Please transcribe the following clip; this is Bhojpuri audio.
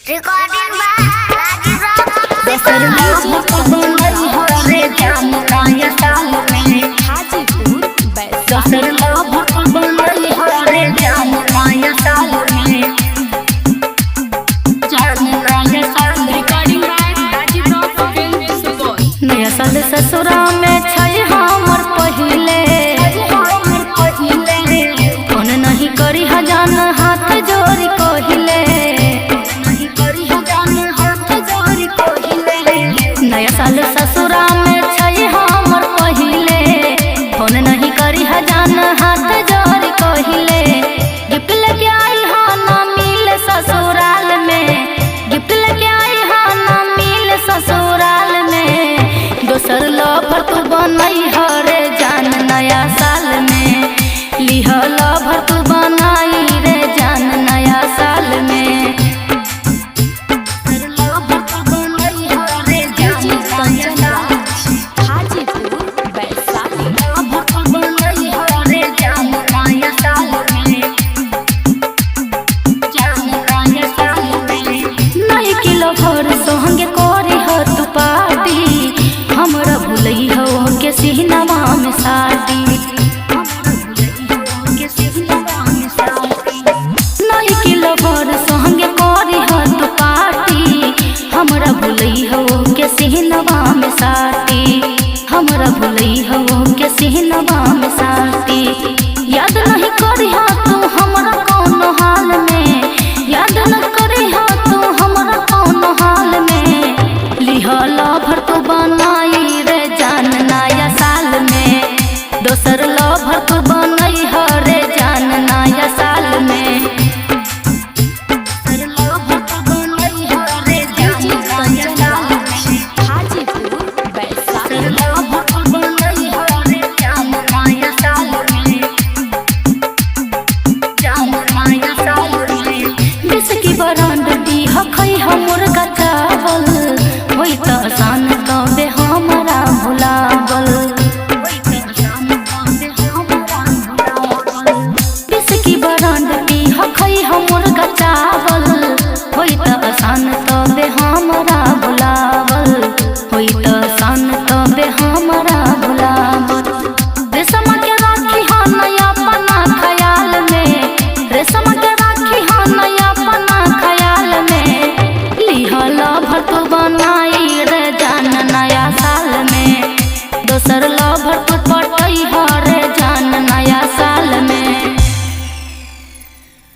रिकॉर्डिंग बाय राजीव राव दोसर लोग रे जाम काया साल में हाजीपुर बैसाखी दोसर लोग रे जाम काया साल में जाम काया साल में recording by Rajiv Rao film Supaul. नया साल ससुरा में छै हमर पहिले फोन नहीं करी हजान हाथ जोड़ी कहिले नया साल ससुरा में छै हमर पहिले फोन नहीं करी हजान हाथ जोड़ी कहिले गिफ्ट लेके आई हा ना मिल ससुराल में गिफ्ट लेके आई हा ना मिल ससुराल में दोसर लवर तू बनई हरे जान नया साल में लिह लवर तू बनाई रे जान नया साल में हाजीपुर बैसाखी नहीं किलो भर संगे करी हो तू पार्टी हमरा भूलई हो के सिहनवा में शादी नहीं किलो भर संगे करी हो तू पार्टी हमरा भूलई हो के सिहनवा में शादी हमरा भूलई हो के सिहनवा में शादी